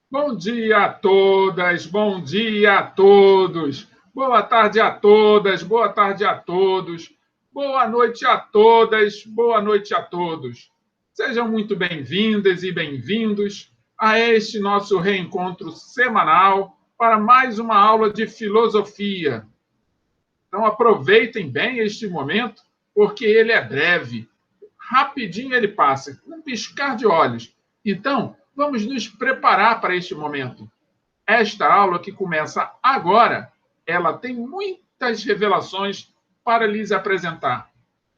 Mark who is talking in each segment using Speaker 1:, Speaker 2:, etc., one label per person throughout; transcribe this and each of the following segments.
Speaker 1: Bom dia a todas, bom dia a todos, boa tarde a todas, boa tarde a todos, boa noite a todas, boa noite a todos. Sejam muito bem-vindas e bem-vindos a este nosso reencontro semanal para mais uma aula de filosofia. Então aproveitem bem este momento, porque ele é breve. Rapidinho ele passa, um piscar de olhos. Então, vamos nos preparar para este momento. Esta aula que começa agora, ela tem muitas revelações para lhes apresentar.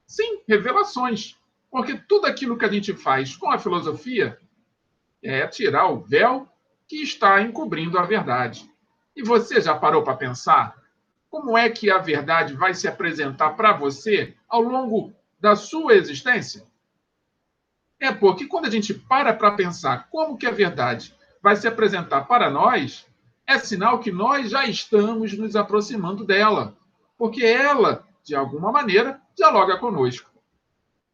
Speaker 1: Sim, revelações, porque tudo aquilo que a gente faz com a filosofia é tirar o véu que está encobrindo a verdade. E você já parou para pensar como é que a verdade vai se apresentar para você ao longo da sua existência? É porque quando a gente para pensar como que a verdade vai se apresentar para nós, é sinal que nós já estamos nos aproximando dela, porque ela, de alguma maneira, dialoga conosco.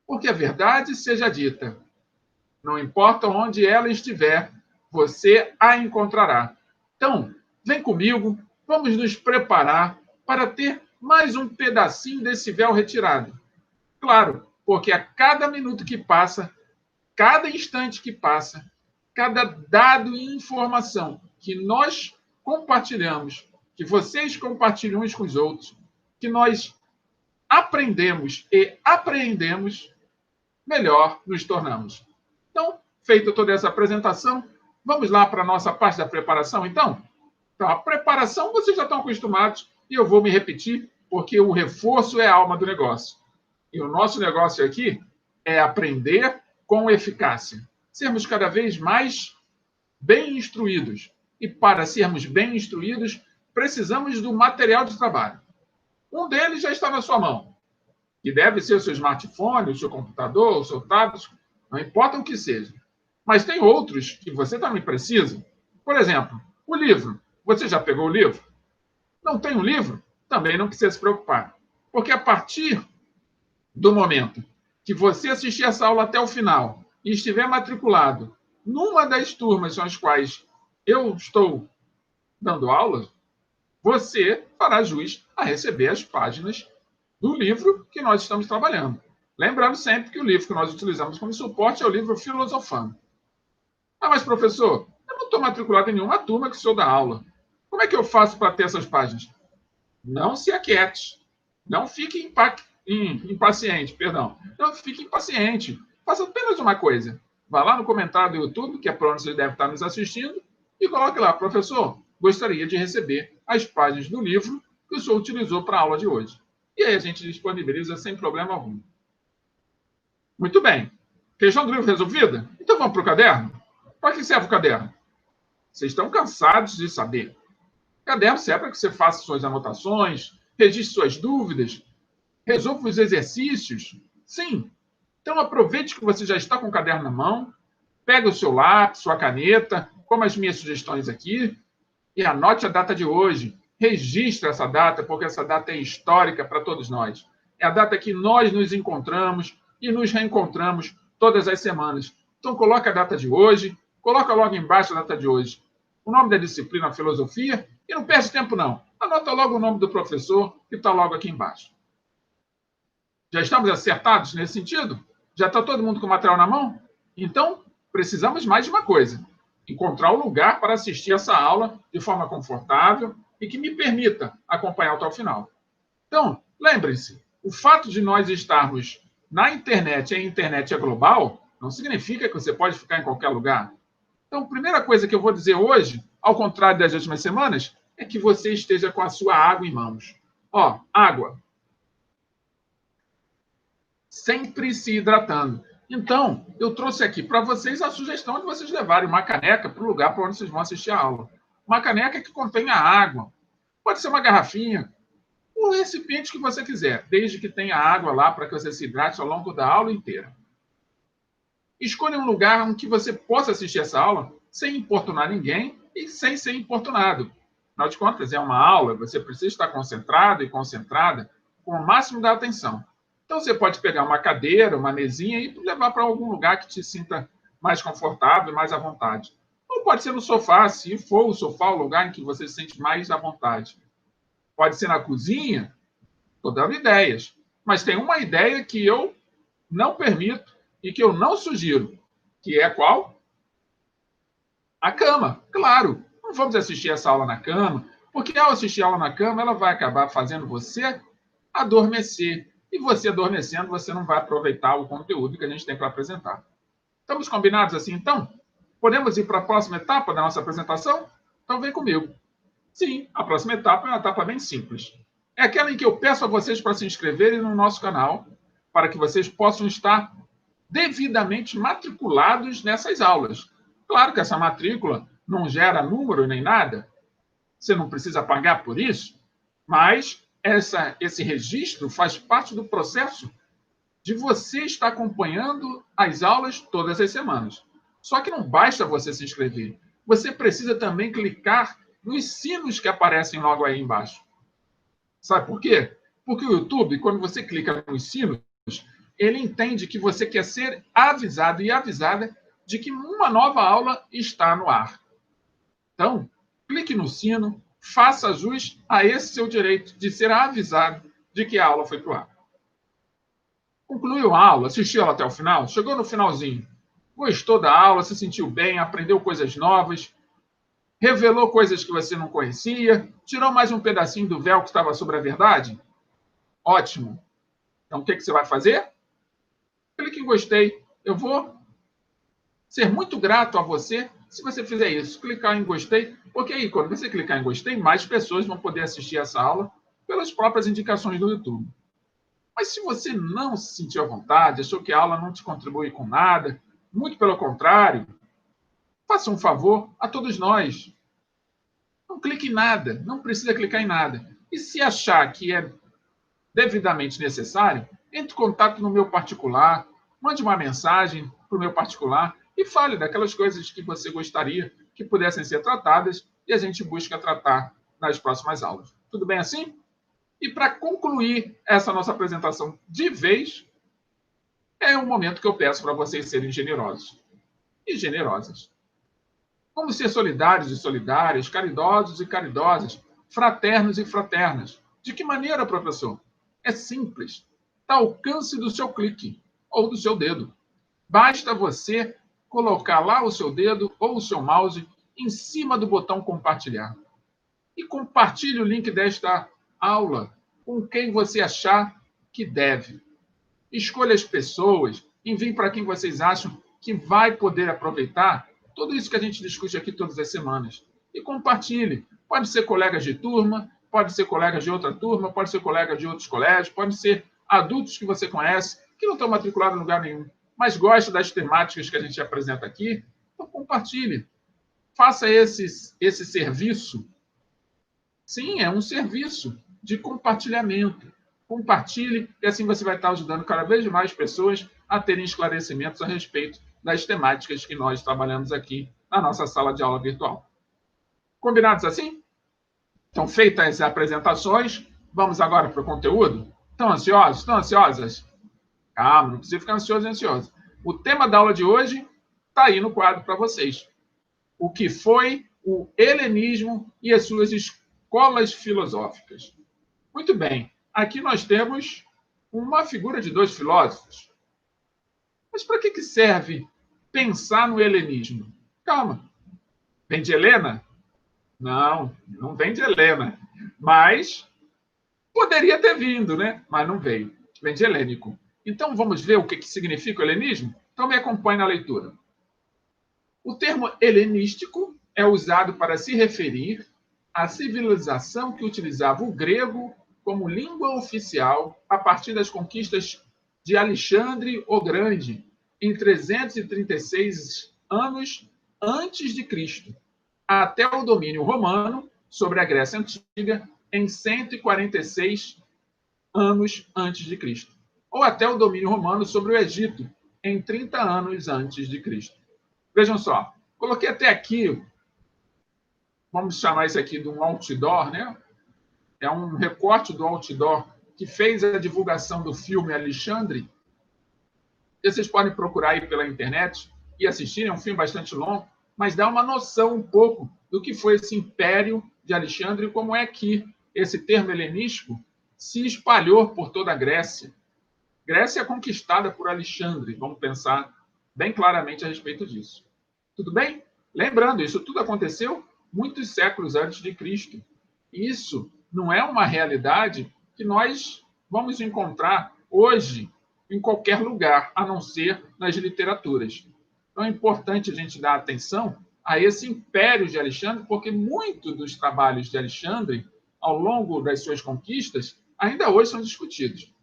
Speaker 1: Porque a verdade seja dita, não importa onde ela estiver, você a encontrará. Então, vem comigo, vamos nos preparar para ter mais um pedacinho desse véu retirado. Claro, porque a cada minuto que passa, cada instante que passa, cada dado e informação que nós compartilhamos, que vocês compartilham uns com os outros, que nós aprendemos e apreendemos, melhor nos tornamos. Então, feita toda essa apresentação, vamos lá para a nossa parte da preparação, então? Então, a preparação vocês já estão acostumados e eu vou me repetir, porque o reforço é a alma do negócio. E o nosso negócio aqui é aprender com eficácia. Sermos cada vez mais bem instruídos. E para sermos bem instruídos, precisamos do material de trabalho. Um deles já está na sua mão, que deve ser o seu smartphone, o seu computador, o seu tablet, não importa o que seja. Mas tem outros que você também precisa. Por exemplo, o livro. Você já pegou o livro? Não tem um livro? Também não precisa se preocupar. Porque a partir do momento que você assistir essa aula até o final e estiver matriculado numa das turmas às quais eu estou dando aula, você fará jus a receber as páginas do livro que nós estamos trabalhando. Lembrando sempre que o livro que nós utilizamos como suporte é o livro Filosofando. Ah, mas professor, eu não estou matriculado em nenhuma turma que o senhor dá aula. Como é que eu faço para ter essas páginas? Não se aquiete. Não fique impaciente, perdão. Não fique impaciente. Faça apenas uma coisa. Vá lá no comentário do YouTube, que é para onde você deve estar nos assistindo, e coloque lá, professor, gostaria de receber as páginas do livro que o senhor utilizou para a aula de hoje. E aí a gente disponibiliza sem problema algum. Muito bem. Questão do livro resolvida? Então vamos para o caderno? Para que serve o caderno? Vocês estão cansados de saber. O caderno serve para que você faça suas anotações, registre suas dúvidas, resolva os exercícios. Sim. Então aproveite que você já está com o caderno na mão, pega o seu lápis, sua caneta, como as minhas sugestões aqui, e anote a data de hoje. Registre essa data, porque essa data é histórica para todos nós. É a data que nós nos encontramos e nos reencontramos todas as semanas. Então coloque a data de hoje, coloca logo embaixo a data de hoje. O nome da disciplina, filosofia, e não perde tempo não. Anota logo o nome do professor, que está logo aqui embaixo. Já estamos acertados nesse sentido? Já está todo mundo com o material na mão? Então, precisamos mais de uma coisa: encontrar um lugar para assistir essa aula de forma confortável e que me permita acompanhar até o final. Então, lembrem-se, o fato de nós estarmos na internet e a internet é global, não significa que você pode ficar em qualquer lugar. Então, a primeira coisa que eu vou dizer hoje, ao contrário das últimas semanas, é que você esteja com a sua água em mãos. Ó, água. Sempre se hidratando. Então, eu trouxe aqui para vocês a sugestão de vocês levarem uma caneca para o lugar para onde vocês vão assistir a aula. Uma caneca que contenha água. Pode ser uma garrafinha, o recipiente que você quiser, desde que tenha água lá para que você se hidrate ao longo da aula inteira. Escolha um lugar em que você possa assistir essa aula sem importunar ninguém e sem ser importunado. Afinal de contas, é uma aula, você precisa estar concentrado e concentrada com o máximo da atenção. Então, você pode pegar uma cadeira, uma mesinha e levar para algum lugar que te sinta mais confortável, mais à vontade. Ou pode ser no sofá, se for o sofá o lugar em que você se sente mais à vontade. Pode ser na cozinha, estou dando ideias. Mas tem uma ideia que eu não permito e que eu não sugiro, que é qual? A cama, claro. Não vamos assistir essa aula na cama, porque ao assistir a aula na cama, ela vai acabar fazendo você adormecer. E você adormecendo, você não vai aproveitar o conteúdo que a gente tem para apresentar. Estamos combinados assim, então? Podemos ir para a próxima etapa da nossa apresentação? Então vem comigo. Sim, a próxima etapa é uma etapa bem simples. É aquela em que eu peço a vocês para se inscreverem no nosso canal, para que vocês possam estar devidamente matriculados nessas aulas. Claro que essa matrícula não gera número nem nada, você não precisa pagar por isso, mas esse registro faz parte do processo de você estar acompanhando as aulas todas as semanas. Só que não basta você se inscrever, você precisa também clicar nos sinos que aparecem logo aí embaixo. Sabe por quê? Porque o YouTube, quando você clica nos sinos, ele entende que você quer ser avisado e avisada de que uma nova aula está no ar. Então, clique no sino, faça jus a esse seu direito de ser avisado de que a aula foi para o ar. Concluiu a aula, assistiu ela até o final, chegou no finalzinho, gostou da aula, se sentiu bem, aprendeu coisas novas, revelou coisas que você não conhecia, tirou mais um pedacinho do véu que estava sobre a verdade? Ótimo. Então, o que você vai fazer? Clique em gostei. Eu vou ser muito grato a você se você fizer isso. Clicar em gostei, porque aí, quando você clicar em gostei, mais pessoas vão poder assistir essa aula pelas próprias indicações do YouTube. Mas se você não se sentiu à vontade, achou que a aula não te contribui com nada, muito pelo contrário, faça um favor a todos nós. Não clique em nada, não precisa clicar em nada. E se achar que é devidamente necessário, entre em contato no meu particular, mande uma mensagem para o meu particular e fale daquelas coisas que você gostaria que pudessem ser tratadas e a gente busca tratar nas próximas aulas. Tudo bem assim? E para concluir essa nossa apresentação de vez, é o momento que eu peço para vocês serem generosos e generosas. Vamos ser solidários e solidárias, caridosos e caridosas, fraternos e fraternas. De que maneira, professor? É simples. Está ao alcance do seu clique ou do seu dedo. Basta você colocar lá o seu dedo ou o seu mouse em cima do botão compartilhar. E compartilhe o link desta aula com quem você achar que deve. Escolha as pessoas, envie para quem vocês acham que vai poder aproveitar tudo isso que a gente discute aqui todas as semanas. E compartilhe. Pode ser colegas de turma, pode ser colegas de outra turma, pode ser colegas de outros colégios, pode ser adultos que você conhece, que não estão matriculados em lugar nenhum, mas gostam das temáticas que a gente apresenta aqui. Então, compartilhe. Faça esse serviço. Sim, é um serviço de compartilhamento. Compartilhe e assim você vai estar ajudando cada vez mais pessoas a terem esclarecimentos a respeito das temáticas que nós trabalhamos aqui na nossa sala de aula virtual. Combinados assim? Então, feitas as apresentações, vamos agora para o conteúdo? Estão ansiosos? Estão ansiosas? Calma, não precisa ficar ansioso e ansiosa. O tema da aula de hoje está aí no quadro para vocês. O que foi o helenismo e as suas escolas filosóficas. Muito bem, aqui nós temos uma figura de dois filósofos. Mas para que serve pensar no helenismo? Calma. Vem de Helena? Não, não vem de Helena. Mas poderia ter vindo, né? Mas não veio. Vem de helênico. Então vamos ver o que significa o helenismo? Então me acompanhe na leitura. O termo helenístico é usado para se referir à civilização que utilizava o grego como língua oficial a partir das conquistas de Alexandre o Grande, em 336 anos antes de Cristo, até o domínio romano sobre a Grécia Antiga, em 146 anos antes de Cristo, ou até o domínio romano sobre o Egito, em 30 anos antes de Cristo. Vejam só, coloquei até aqui, vamos chamar isso aqui de um outdoor, né? É um recorte do outdoor que fez a divulgação do filme Alexandre. Vocês podem procurar aí pela internet e assistir, é um filme bastante longo. mas dá uma noção um pouco do que foi esse império de Alexandre e como é que esse termo helenístico se espalhou por toda a Grécia. Grécia conquistada por Alexandre, vamos pensar bem claramente a respeito disso. Tudo bem? Lembrando, isso tudo aconteceu muitos séculos antes de Cristo. Isso não é uma realidade que nós vamos encontrar hoje em qualquer lugar, a não ser nas literaturas. Então é importante a gente dar atenção a esse império de Alexandre, porque muitos dos trabalhos de Alexandre, ao longo das suas conquistas, ainda hoje são discutidos.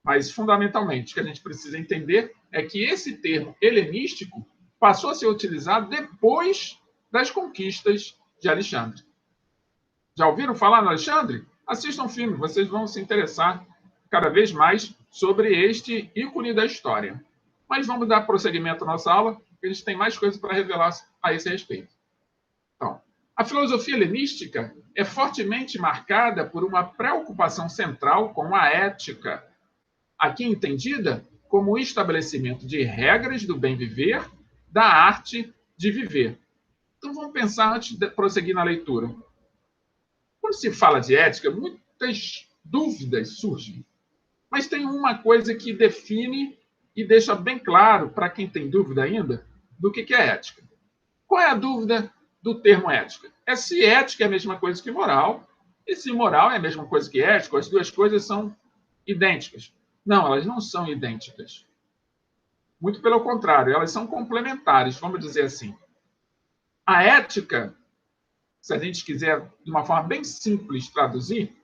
Speaker 1: Mas, fundamentalmente, o que a gente precisa entender é que esse termo helenístico passou a ser utilizado depois das conquistas de Alexandre. Já ouviram falar no Alexandre? Assistam o filme, vocês vão se interessar cada vez mais sobre este ícone da história. Mas vamos dar prosseguimento à nossa aula, porque a gente tem mais coisas para revelar a esse respeito. Então, a filosofia helenística é fortemente marcada por uma preocupação central com a ética, aqui entendida como o estabelecimento de regras do bem viver, da arte de viver. Então vamos pensar antes de prosseguir na leitura. Quando se fala de ética, muitas dúvidas surgem, mas tem uma coisa que define e deixa bem claro para quem tem dúvida ainda do que é ética. Qual é a dúvida do termo ética? É se ética é a mesma coisa que moral, e se moral é a mesma coisa que ética, as duas coisas são idênticas. Não, elas não são idênticas. Muito pelo contrário, elas são complementares, vamos dizer assim. A ética, se a gente quiser de uma forma bem simples traduzir,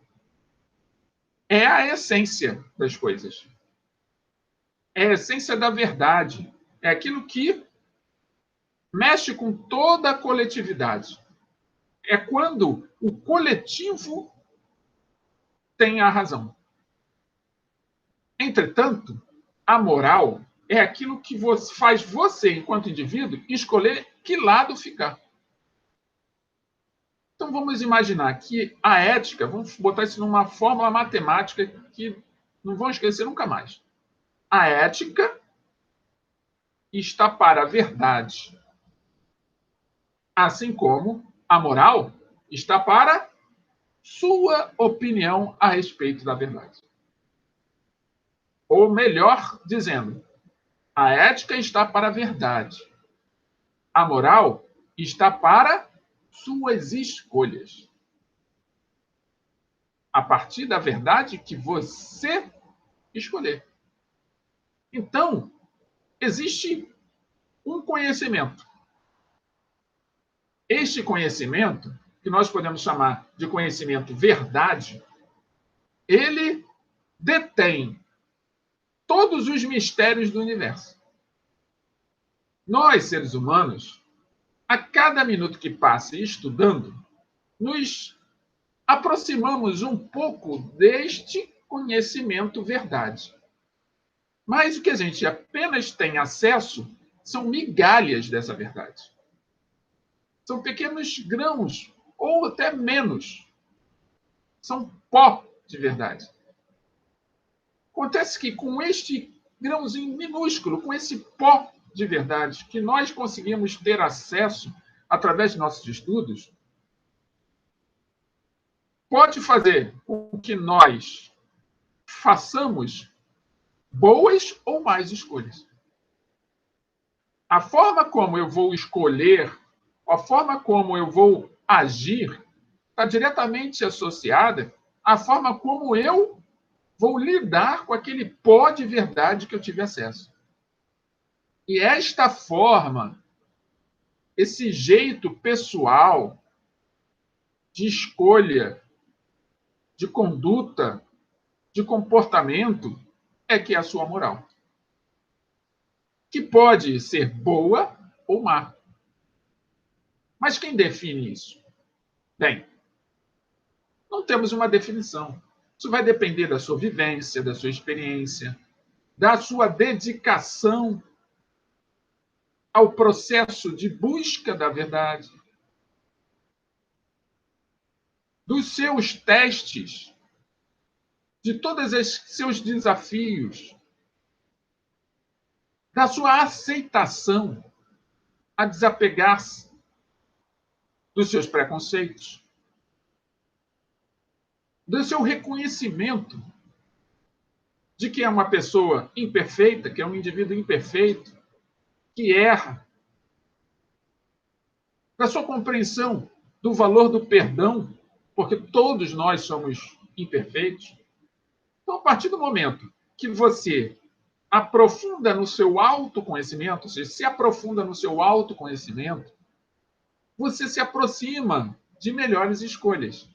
Speaker 1: é a essência das coisas. É a essência da verdade. É aquilo que mexe com toda a coletividade. É quando o coletivo tem a razão. Entretanto, a moral é aquilo que faz você, enquanto indivíduo, escolher que lado ficar. Então, vamos imaginar que a ética, vamos botar isso numa fórmula matemática que não vão esquecer nunca mais. A ética está para a verdade, assim como a moral está para sua opinião a respeito da verdade. Ou melhor dizendo, a ética está para a verdade. A moral está para suas escolhas. A partir da verdade que você escolher. Então, existe um conhecimento. Este conhecimento, que nós podemos chamar de conhecimento verdade, ele detém todos os mistérios do universo. Nós, seres humanos, a cada minuto que passa estudando, nos aproximamos um pouco deste conhecimento verdade. Mas o que a gente apenas tem acesso são migalhas dessa verdade. São pequenos grãos, ou até menos. São pó de verdade. Acontece que com este grãozinho minúsculo, com esse pó de verdade, que nós conseguimos ter acesso através de nossos estudos, pode fazer com que nós façamos boas ou más escolhas. A forma como eu vou escolher, a forma como eu vou agir, está diretamente associada à forma como eu vou lidar com aquele pó de verdade que eu tive acesso. E esta forma, esse jeito pessoal de escolha, de conduta, de comportamento, é que é a sua moral. Que pode ser boa ou má. Mas quem define isso? Bem, não temos uma definição. Isso vai depender da sua vivência, da sua experiência, da sua dedicação ao processo de busca da verdade, dos seus testes, de todos os seus desafios, da sua aceitação a desapegar-se dos seus preconceitos, do seu reconhecimento de que é uma pessoa imperfeita, que é um indivíduo imperfeito, que erra, da sua compreensão do valor do perdão, porque todos nós somos imperfeitos. Então, a partir do momento que você aprofunda no seu autoconhecimento, ou seja, se aprofunda no seu autoconhecimento, você se aproxima de melhores escolhas.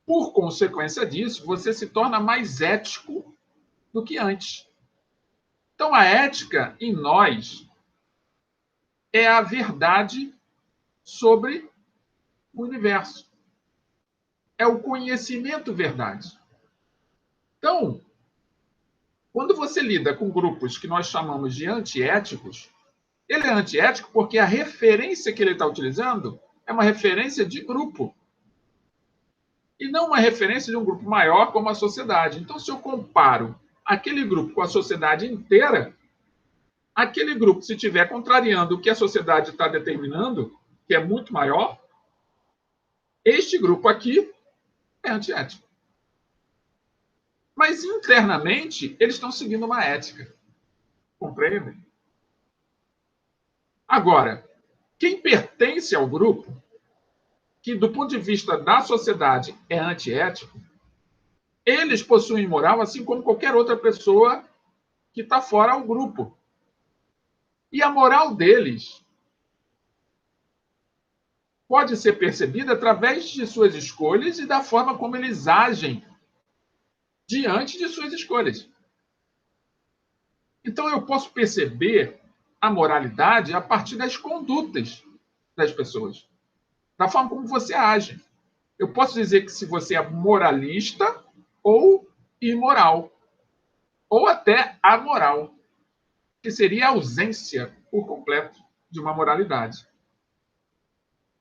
Speaker 1: Por consequência disso, você se torna mais ético do que antes. Então, a ética em nós é a verdade sobre o universo. É o conhecimento verdade. Então, quando você lida com grupos que nós chamamos de antiéticos, ele é antiético porque a referência que ele está utilizando é uma referência de grupo. E não uma referência de um grupo maior como a sociedade. Então, se eu comparo aquele grupo com a sociedade inteira, aquele grupo, se estiver contrariando o que a sociedade está determinando, que é muito maior, este grupo aqui é antiético. Mas, internamente, eles estão seguindo uma ética. Compreendem? Agora, quem pertence ao grupo, que do ponto de vista da sociedade é antiético, eles possuem moral assim como qualquer outra pessoa que está fora ao grupo. E a moral deles pode ser percebida através de suas escolhas e da forma como eles agem diante de suas escolhas. Então, eu posso perceber a moralidade a partir das condutas das pessoas, da forma como você age. Eu posso dizer que se você é moralista ou imoral, ou até amoral, que seria a ausência por completo de uma moralidade.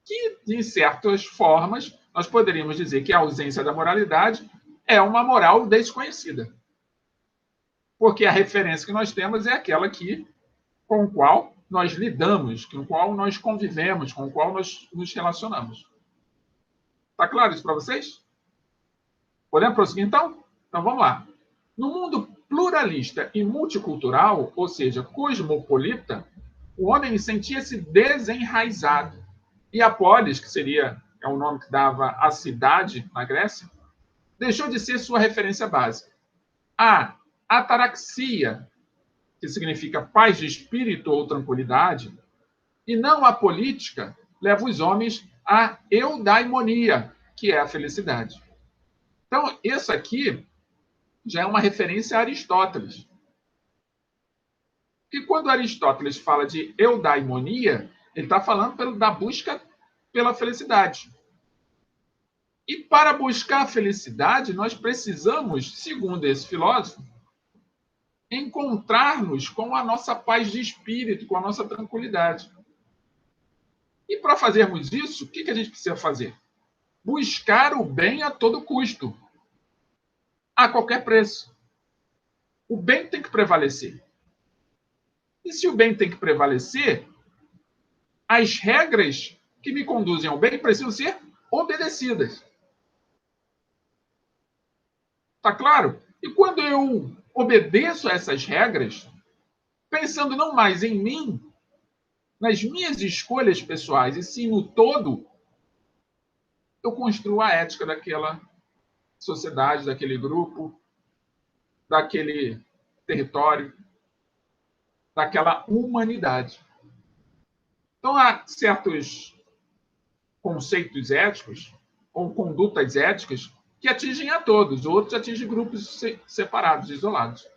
Speaker 1: Que, de certas formas, nós poderíamos dizer que a ausência da moralidade é uma moral desconhecida. Porque a referência que nós temos é aquela com a qual nós lidamos, com a qual nós convivemos, com a qual nós nos relacionamos. Está claro isso para vocês? Podemos prosseguir, então? Então, vamos lá. No mundo pluralista e multicultural, ou seja, cosmopolita, o homem sentia-se desenraizado. E a polis, que é o nome que dava a cidade na Grécia, deixou de ser sua referência básica. A ataraxia, que significa paz de espírito ou tranquilidade, e não a política, leva os homens à eudaimonia, que é a felicidade. Então, isso aqui já é uma referência a Aristóteles. E quando Aristóteles fala de eudaimonia, ele está falando da busca pela felicidade. E para buscar a felicidade, nós precisamos, segundo esse filósofo, encontrar-nos com a nossa paz de espírito, com a nossa tranquilidade. E para fazermos isso, o que a gente precisa fazer? Buscar o bem a todo custo, a qualquer preço. O bem tem que prevalecer. E se o bem tem que prevalecer, as regras que me conduzem ao bem precisam ser obedecidas. Está claro? E quando eu obedeço a essas regras, pensando não mais em mim, nas minhas escolhas pessoais, e sim no todo, eu construo a ética daquela sociedade, daquele grupo, daquele território, daquela humanidade. Então, há certos conceitos éticos ou condutas éticas que atingem a todos, outros atingem grupos separados, isolados.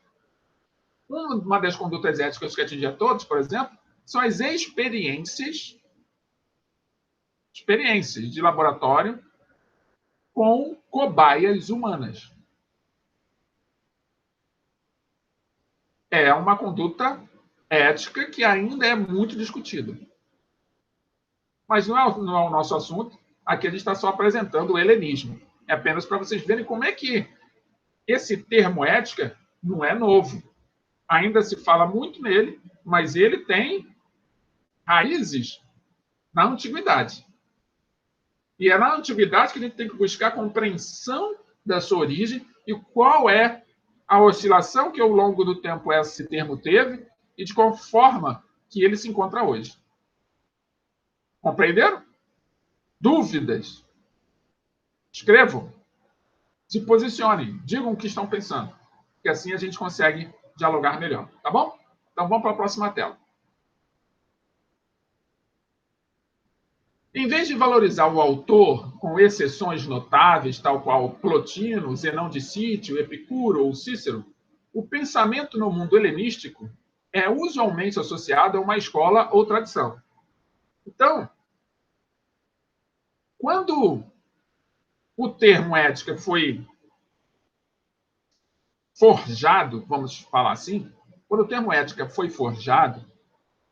Speaker 1: Uma das condutas éticas que atinge a todos, por exemplo, são as experiências de laboratório com cobaias humanas. É uma conduta ética que ainda é muito discutida. Mas não é o nosso assunto. Aqui a gente está só apresentando o helenismo. É apenas para vocês verem como é que esse termo ética não é novo. Ainda se fala muito nele, mas ele tem raízes na antiguidade. E é na antiguidade que a gente tem que buscar a compreensão da sua origem e qual é a oscilação que ao longo do tempo esse termo teve e de qual forma que ele se encontra hoje. Compreenderam? Dúvidas? Escrevam. Se posicionem. Digam o que estão pensando. Que assim a gente consegue dialogar melhor. Tá bom? Então vamos para a próxima tela. Em vez de valorizar o autor com exceções notáveis, tal qual Plotino, Zenão de Cítio, Epicuro ou Cícero, o pensamento no mundo helenístico é usualmente associado a uma escola ou tradição. Então, quando o termo ética foi forjado, vamos falar assim, quando o termo ética foi forjado,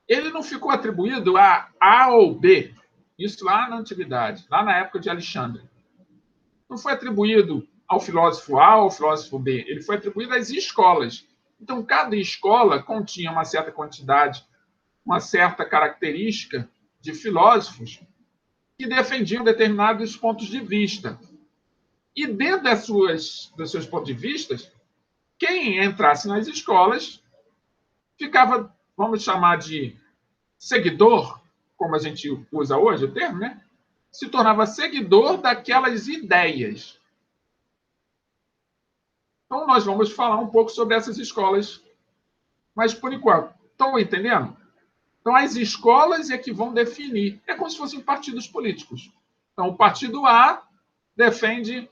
Speaker 1: ele não ficou atribuído a A ou B. Isso lá na antiguidade, lá na época de Alexandre. Não foi atribuído ao filósofo A ou ao filósofo B. Ele foi atribuído às escolas. Então, cada escola continha uma certa quantidade, uma certa característica de filósofos que defendiam determinados pontos de vista. E dentro dos seus pontos de vista, quem entrasse nas escolas ficava, vamos chamar de seguidor, como a gente usa hoje o termo, né? Se tornava seguidor daquelas ideias. Então, nós vamos falar um pouco sobre essas escolas, mas por enquanto, estão entendendo? Então, as escolas é que vão definir. É como se fossem partidos políticos. Então, o partido A defende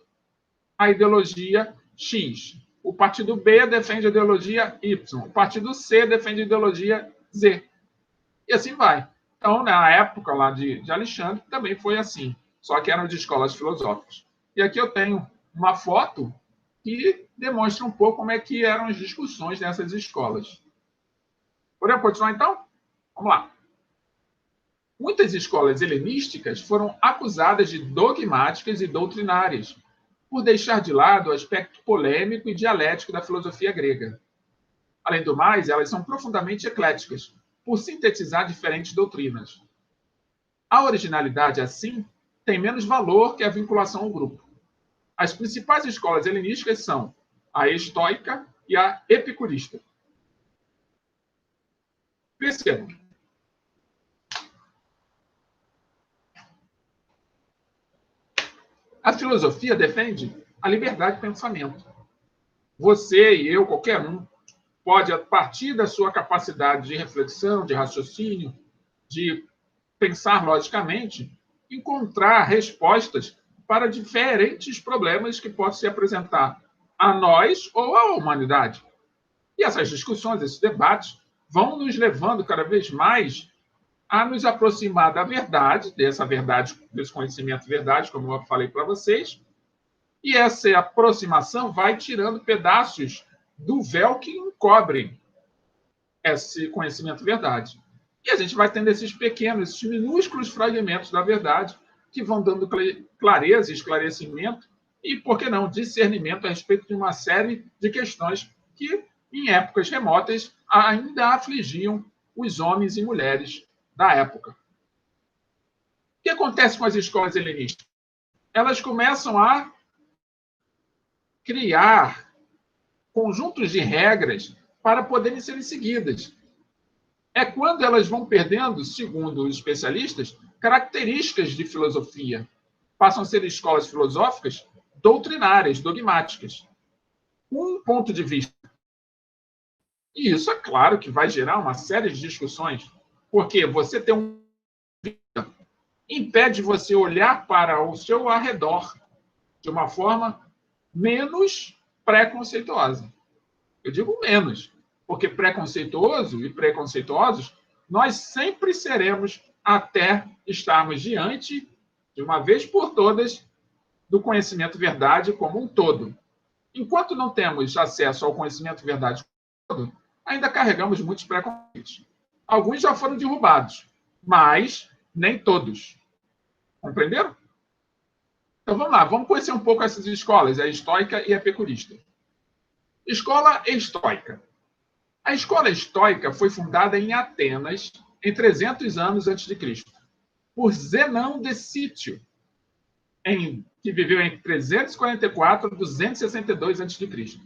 Speaker 1: a ideologia X. O partido B defende a ideologia Y. O partido C defende a ideologia Z. E assim vai. Então, na época lá de Alexandre, também foi assim. Só que eram de escolas filosóficas. E aqui eu tenho uma foto que demonstra um pouco como é que eram as discussões nessas escolas. Podemos continuar, então? Vamos lá. Muitas escolas helenísticas foram acusadas de dogmáticas e doutrinárias, por deixar de lado o aspecto polêmico e dialético da filosofia grega. Além do mais, elas são profundamente ecléticas, por sintetizar diferentes doutrinas. A originalidade, assim, tem menos valor que a vinculação ao grupo. As principais escolas helenísticas são a estoica e a epicurista. Percebam. A filosofia defende a liberdade de pensamento. Você e eu, qualquer um, pode, a partir da sua capacidade de reflexão, de raciocínio, de pensar logicamente, encontrar respostas para diferentes problemas que possam se apresentar a nós ou à humanidade. E essas discussões, esses debates, vão nos levando cada vez mais a nos aproximar da verdade, desse conhecimento verdade, como eu falei para vocês, e essa aproximação vai tirando pedaços do véu que encobrem esse conhecimento verdade. E a gente vai tendo esses pequenos, esses minúsculos fragmentos da verdade que vão dando clareza, esclarecimento e, por que não, discernimento a respeito de uma série de questões que, em épocas remotas, ainda afligiam os homens e mulheres da época. O que acontece com as escolas helenistas? Elas começam a criar conjuntos de regras para poderem serem seguidas. É quando elas vão perdendo, segundo os especialistas, características de filosofia. Passam a ser escolas filosóficas doutrinárias, dogmáticas. Um ponto de vista. E isso, é claro, que vai gerar uma série de discussões, porque você tem impede você olhar para o seu arredor de uma forma menos preconceituosa. Eu digo menos, porque preconceituoso e preconceituosos nós sempre seremos até estarmos diante, de uma vez por todas, do conhecimento verdade como um todo. Enquanto não temos acesso ao conhecimento verdade como um todo, ainda carregamos muitos preconceitos. Alguns já foram derrubados, mas nem todos. Compreenderam? Então vamos lá, vamos conhecer um pouco essas escolas, a estoica e a epicurista. Escola estoica. A escola estoica foi fundada em Atenas em 300 anos antes de Cristo, por Zenão de Sítio, que viveu entre 344 e 262 a.C.,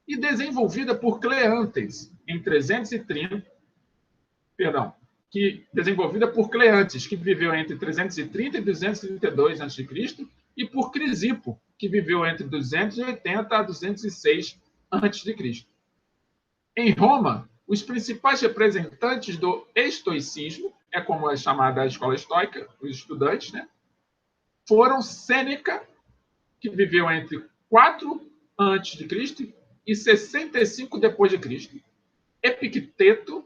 Speaker 1: e desenvolvida por Cleantes em 330, desenvolvida por Cleantes, que viveu entre 330 e 232 a.C., e por Crisipo, que viveu entre 280 a 206 a.C. Em Roma, os principais representantes do estoicismo, é como é chamada a escola estoica, os estudantes, né? Foram Sêneca, que viveu entre 4 a.C. e 65 depois de Cristo, Epicteto,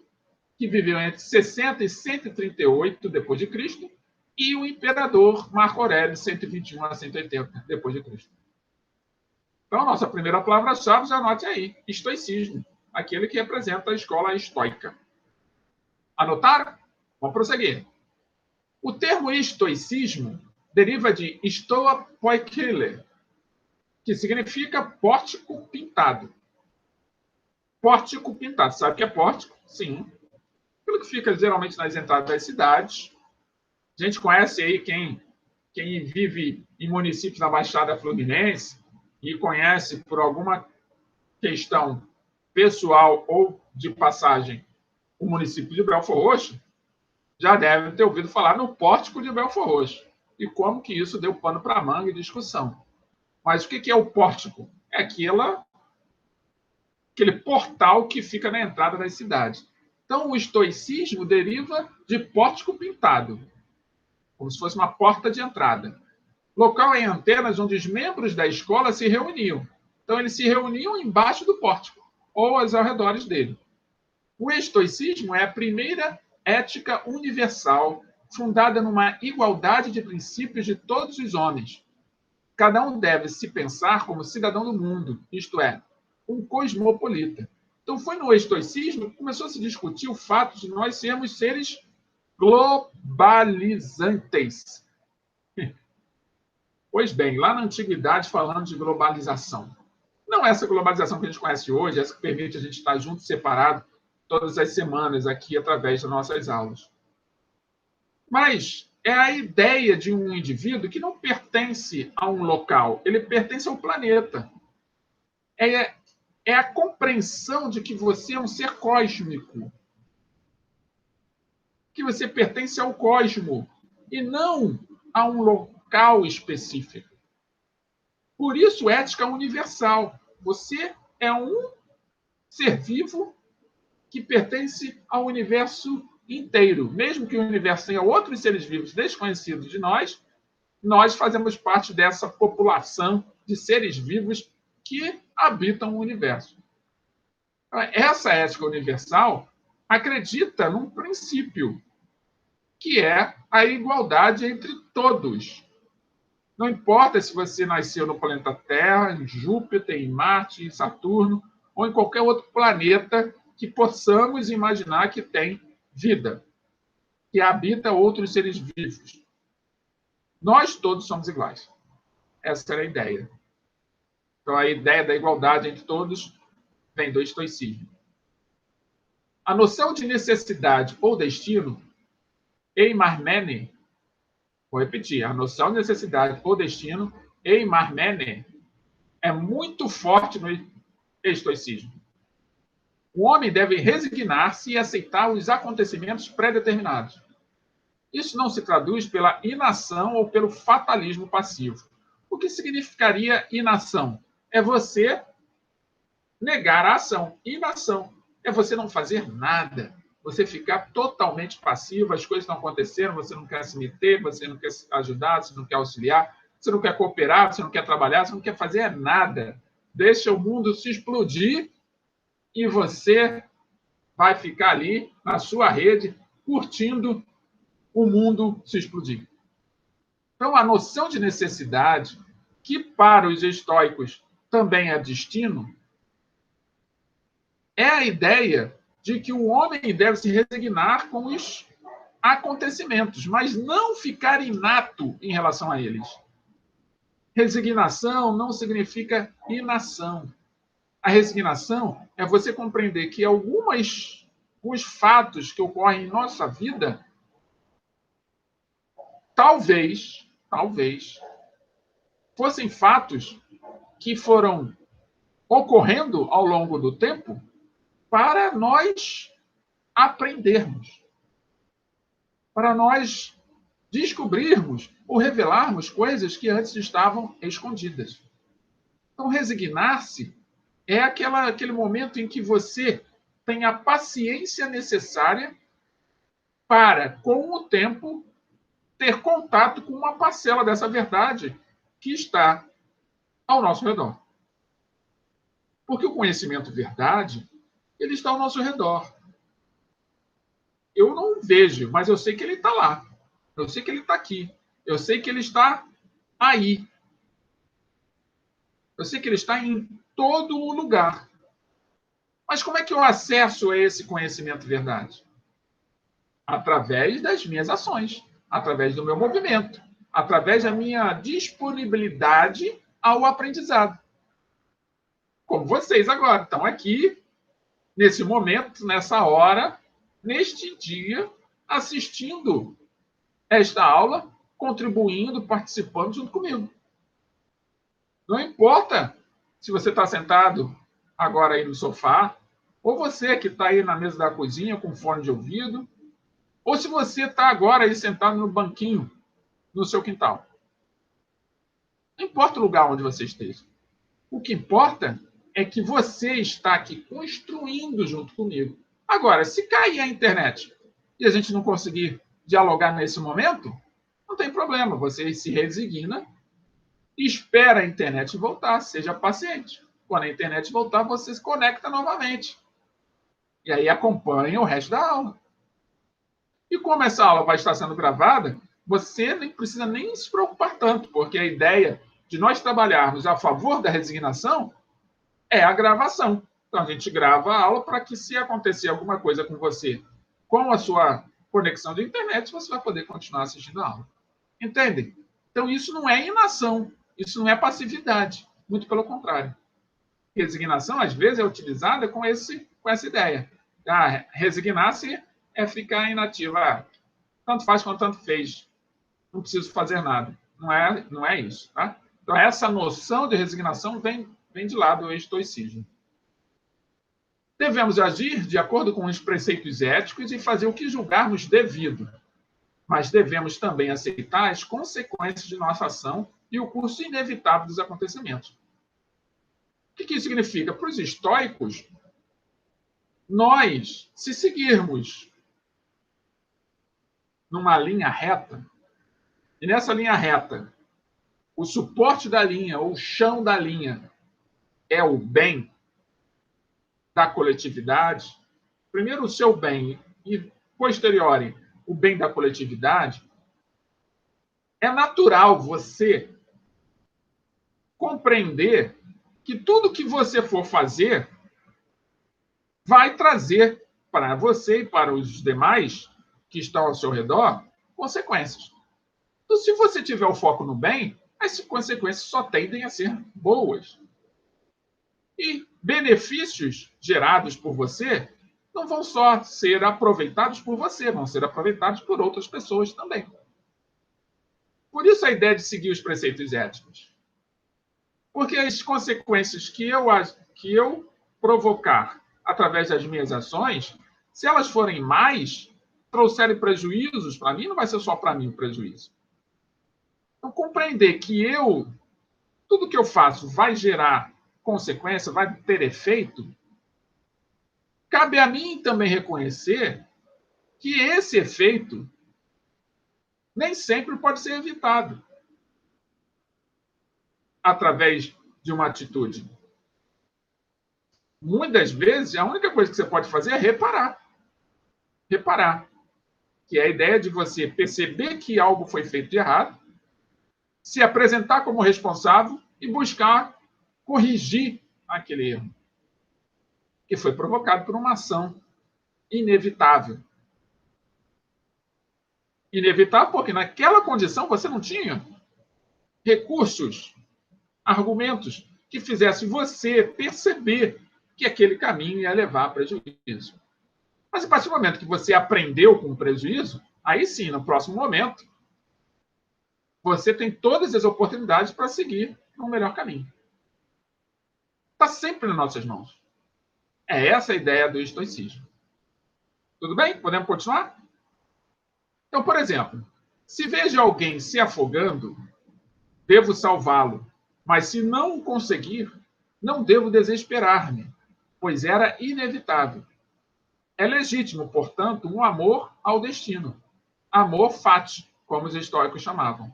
Speaker 1: que viveu entre 60 e 138 depois de Cristo, e o imperador Marco Aurélio, 121 a 180 depois de Cristo. Então, nossa primeira palavra-chave, já anote aí, estoicismo, aquele que representa a escola estoica. Anotaram? Vamos prosseguir. O termo estoicismo deriva de stoa poikile, que significa pórtico pintado. Pórtico pintado. Sabe o que é pórtico? Sim. Aquilo que fica geralmente nas entradas das cidades. A gente conhece aí quem vive em municípios da Baixada Fluminense e conhece por alguma questão pessoal ou de passagem o município de Belford Roxo, já deve ter ouvido falar no pórtico de Belford Roxo. E como que isso deu pano para manga e discussão. Mas o que é o pórtico? É aquele portal que fica na entrada das cidades. Então, o estoicismo deriva de pórtico pintado, como se fosse uma porta de entrada. Local em Atenas onde os membros da escola se reuniam. Então, eles se reuniam embaixo do pórtico, ou aos arredores dele. O estoicismo é a primeira ética universal, fundada numa igualdade de princípios de todos os homens. Cada um deve se pensar como cidadão do mundo, isto é, um cosmopolita. Então, foi no estoicismo que começou a se discutir o fato de nós sermos seres globalizantes. Pois bem, lá na antiguidade, falando de globalização. Não essa globalização que a gente conhece hoje, essa que permite a gente estar junto, separado, todas as semanas aqui através das nossas aulas. Mas é a ideia de um indivíduo que não pertence a um local, ele pertence ao planeta. É a compreensão de que você é um ser cósmico, que você pertence ao cosmo e não a um local específico. Por isso, ética universal. Você é um ser vivo que pertence ao universo inteiro. Mesmo que o universo tenha outros seres vivos desconhecidos de nós, nós fazemos parte dessa população de seres vivos que habitam o universo. Essa ética universal acredita num princípio, que é a igualdade entre todos. Não importa se você nasceu no planeta Terra, em Júpiter, em Marte, em Saturno, ou em qualquer outro planeta que possamos imaginar que tem vida, que habita outros seres vivos. Nós todos somos iguais. Essa era a ideia. Então, a ideia da igualdade entre todos vem do estoicismo. A noção de necessidade ou destino, eimarmene, vou repetir, a noção de necessidade ou destino, eimarmene, é muito forte no estoicismo. O homem deve resignar-se e aceitar os acontecimentos pré-determinados. Isso não se traduz pela inação ou pelo fatalismo passivo. O que significaria inação? É você negar a ação. Inação é você não fazer nada. Você ficar totalmente passivo, as coisas estão acontecendo, você não quer se meter, você não quer ajudar, você não quer auxiliar, você não quer cooperar, você não quer trabalhar, você não quer fazer nada. Deixa o mundo se explodir e você vai ficar ali na sua rede, curtindo o mundo se explodir. Então, a noção de necessidade, que para os estoicos também é destino, é a ideia de que o homem deve se resignar com os acontecimentos, mas não ficar inato em relação a eles. Resignação não significa inação. A resignação é você compreender que algumas os fatos que ocorrem em nossa vida, talvez, fossem fatos que foram ocorrendo ao longo do tempo para nós aprendermos, para nós descobrirmos ou revelarmos coisas que antes estavam escondidas. Então, resignar-se é aquele momento em que você tem a paciência necessária para, com o tempo, ter contato com uma parcela dessa verdade que está ao nosso redor. Porque o conhecimento verdade, ele está ao nosso redor. Eu não vejo, mas eu sei que ele está lá. Eu sei que ele está aqui. Eu sei que ele está aí. Eu sei que ele está em todo o lugar. Mas como é que eu acesso a esse conhecimento verdade? Através das minhas ações, através do meu movimento, através da minha disponibilidade ao aprendizado. Como vocês agora estão aqui, nesse momento, nessa hora, neste dia, assistindo esta aula, contribuindo, participando junto comigo. Não importa se você está sentado agora aí no sofá, ou você que está aí na mesa da cozinha com fone de ouvido, ou se você está agora aí sentado no banquinho no seu quintal. Não importa o lugar onde você esteja. O que importa é que você está aqui construindo junto comigo. Agora, se cair a internet e a gente não conseguir dialogar nesse momento, não tem problema. Você se resigna, espera a internet voltar, seja paciente. Quando a internet voltar, você se conecta novamente. E aí acompanha o resto da aula. E como essa aula vai estar sendo gravada, você nem precisa nem se preocupar tanto, porque a ideia de nós trabalharmos a favor da resignação é a gravação. Então, a gente grava a aula para que, se acontecer alguma coisa com você com a sua conexão de internet, você vai poder continuar assistindo a aula. Entendem? Então, isso não é inação, isso não é passividade. Muito pelo contrário. Resignação, às vezes, é utilizada com essa ideia. Resignar-se é ficar inativo. Tanto faz quanto tanto fez. Não preciso fazer nada. Não é isso. Tá? Então, essa noção de resignação vem de lá do estoicismo. Devemos agir de acordo com os preceitos éticos e fazer o que julgarmos devido. Mas devemos também aceitar as consequências de nossa ação e o curso inevitável dos acontecimentos. O que isso significa? Para os estoicos, nós, se seguirmos numa linha reta, e nessa linha reta, o suporte da linha, ou o chão da linha, é o bem da coletividade, primeiro o seu bem e, posteriori, o bem da coletividade, é natural você compreender que tudo que você for fazer vai trazer para você e para os demais que estão ao seu redor consequências. Então, se você tiver o foco no bem, as consequências só tendem a ser boas. E benefícios gerados por você não vão só ser aproveitados por você, vão ser aproveitados por outras pessoas também. Por isso a ideia de seguir os preceitos éticos. Porque as consequências que eu provocar através das minhas ações, se elas forem mais, trouxerem prejuízos para mim, não vai ser só para mim o prejuízo. Então, compreender que tudo que eu faço vai gerar consequência, vai ter efeito, cabe a mim também reconhecer que esse efeito nem sempre pode ser evitado através de uma atitude. Muitas vezes, a única coisa que você pode fazer é reparar. Reparar. Que é a ideia de você perceber que algo foi feito de errado, se apresentar como responsável e buscar corrigir aquele erro que foi provocado por uma ação inevitável. Inevitável porque naquela condição você não tinha recursos, argumentos que fizessem você perceber que aquele caminho ia levar a prejuízo. Mas a partir do momento que você aprendeu com o prejuízo, aí sim, no próximo momento, você tem todas as oportunidades para seguir no melhor caminho. Está sempre nas nossas mãos. É essa a ideia do estoicismo. Tudo bem? Podemos continuar? Então, por exemplo, se vejo alguém se afogando, devo salvá-lo. Mas se não o conseguir, não devo desesperar-me, pois era inevitável. É legítimo, portanto, um amor ao destino. Amor fati, como os estoicos chamavam.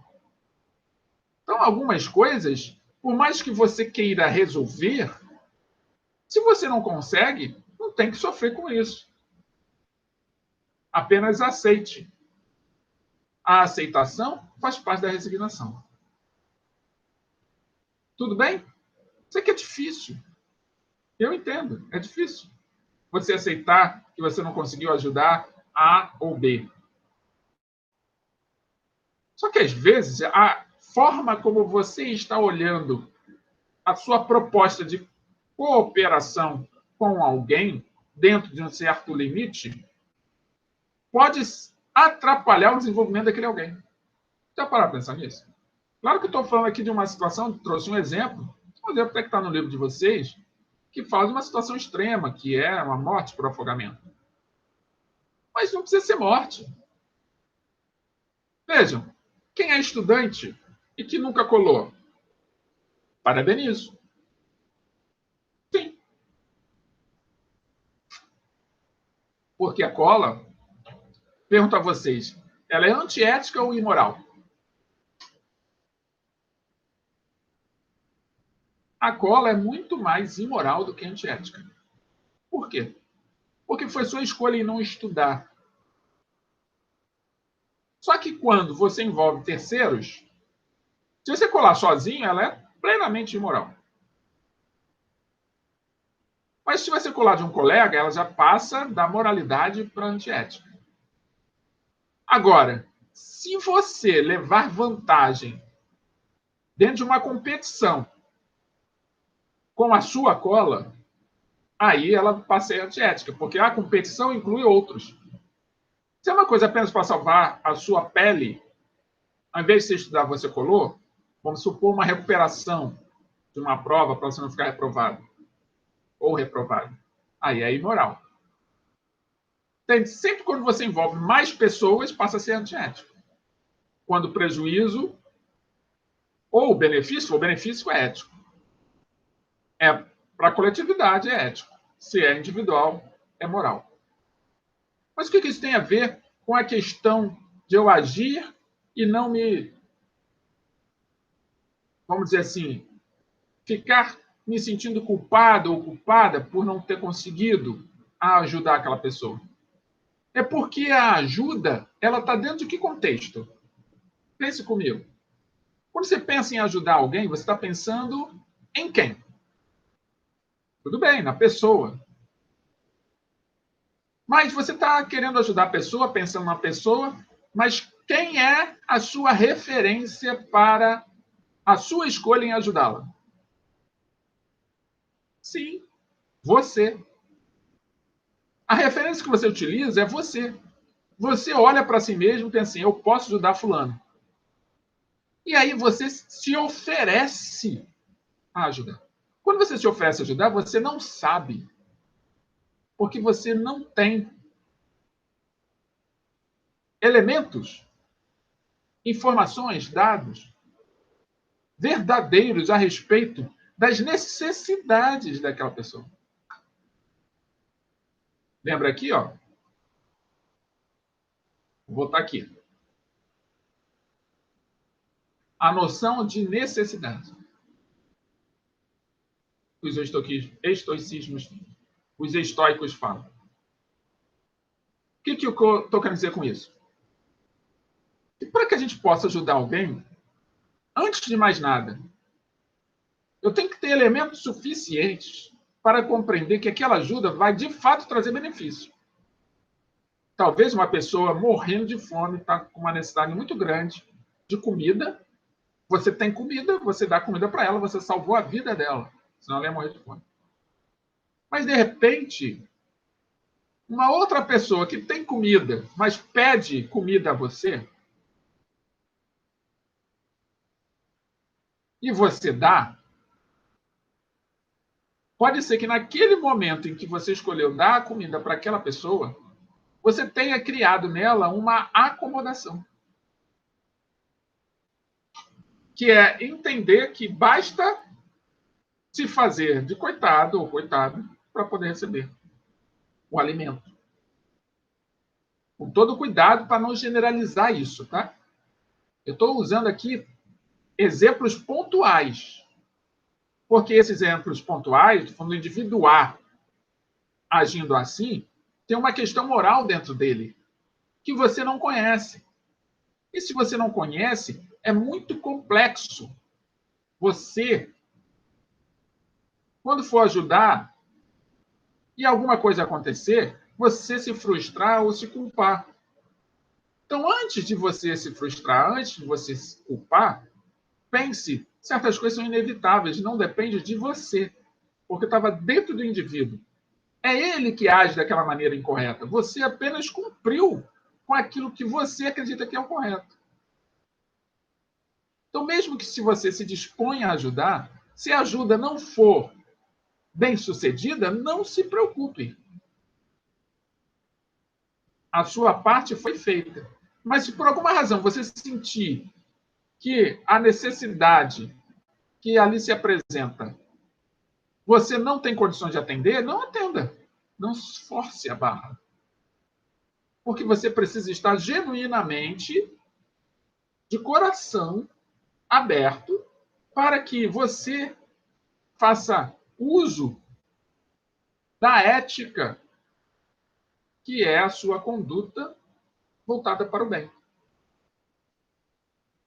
Speaker 1: Então, algumas coisas, por mais que você queira resolver, se você não consegue, não tem que sofrer com isso. Apenas aceite. A aceitação faz parte da resignação. Tudo bem? Isso aqui é difícil. Eu entendo, é difícil. Você aceitar que você não conseguiu ajudar A ou B. Só que, às vezes, a forma como você está olhando a sua proposta de cooperação com alguém, dentro de um certo limite, pode atrapalhar o desenvolvimento daquele alguém. Já pararam para pensar nisso? Claro que eu estou falando aqui de uma situação, trouxe um exemplo até que está no livro de vocês, que fala de uma situação extrema, que é uma morte por afogamento. Mas não precisa ser morte. Vejam, quem é estudante e que nunca colou? Parabenizo. Sim. Porque a cola, pergunto a vocês, ela é antiética ou imoral? A cola é muito mais imoral do que antiética. Por quê? Porque foi sua escolha em não estudar. Só que quando você envolve terceiros, se você colar sozinho, ela é plenamente imoral. Mas se você colar de um colega, ela já passa da moralidade para a antiética. Agora, se você levar vantagem dentro de uma competição com a sua cola, aí ela passa a antiética, porque a competição inclui outros. Se é uma coisa apenas para salvar a sua pele, ao invés de você estudar, você colou, vamos supor uma recuperação de uma prova para você não ficar reprovado ou reprovado. Aí é imoral. Entende? Sempre quando você envolve mais pessoas, passa a ser antiético. Quando o prejuízo ou o benefício é ético. É para a coletividade é ético. Se é individual, é moral. Mas o que isso tem a ver com a questão de eu agir e não me, vamos dizer assim, ficar me sentindo culpado ou culpada por não ter conseguido ajudar aquela pessoa? É porque a ajuda, ela está dentro de que contexto? Pense comigo. Quando você pensa em ajudar alguém, você está pensando em quem? Tudo bem, na pessoa. Mas você está querendo ajudar a pessoa, pensando na pessoa, mas quem é a sua referência para a sua escolha em ajudá-la? Sim, você. A referência que você utiliza é você. Você olha para si mesmo e pensa assim, eu posso ajudar fulano. E aí você se oferece a ajudar. Quando você se oferece a ajudar, você não sabe. Porque você não tem elementos, informações, dados verdadeiros a respeito das necessidades daquela pessoa. Lembra aqui, ó? Vou botar aqui. A noção de necessidade. Os estoicismos, os estoicos falam. O que eu estou querendo dizer com isso? E para que a gente possa ajudar alguém, antes de mais nada, eu tenho que ter elementos suficientes para compreender que aquela ajuda vai, de fato, trazer benefício. Talvez uma pessoa morrendo de fome, está com uma necessidade muito grande de comida. Você tem comida, você dá comida para ela, você salvou a vida dela. Senão ela ia morrer de fome. Mas, de repente, Uma outra pessoa que tem comida, mas pede comida a você, e você dá, pode ser que naquele momento em que você escolheu dar a comida para aquela pessoa, você tenha criado nela uma acomodação. Que é entender que basta se fazer de coitado ou coitada para poder receber o alimento. Com todo cuidado para não generalizar isso, tá? Eu estou usando aqui exemplos pontuais. Porque esses exemplos pontuais, quando o indivíduo A agindo assim, tem uma questão moral dentro dele, que você não conhece. E se você não conhece, é muito complexo você, quando for ajudar e alguma coisa acontecer, você se frustrar ou se culpar. Então, antes de você se frustrar, antes de você se culpar, pense, certas coisas são inevitáveis, não depende de você, porque estava dentro do indivíduo. É ele que age daquela maneira incorreta. Você apenas cumpriu com aquilo que você acredita que é o correto. Então, mesmo que se você se dispõe a ajudar, se a ajuda não for bem-sucedida, não se preocupe. A sua parte foi feita. Mas se por alguma razão você sentir que a necessidade que ali se apresenta, você não tem condições de atender, não atenda. Não force a barra. Porque você precisa estar genuinamente, de coração aberto, para que você faça uso da ética, que é a sua conduta voltada para o bem.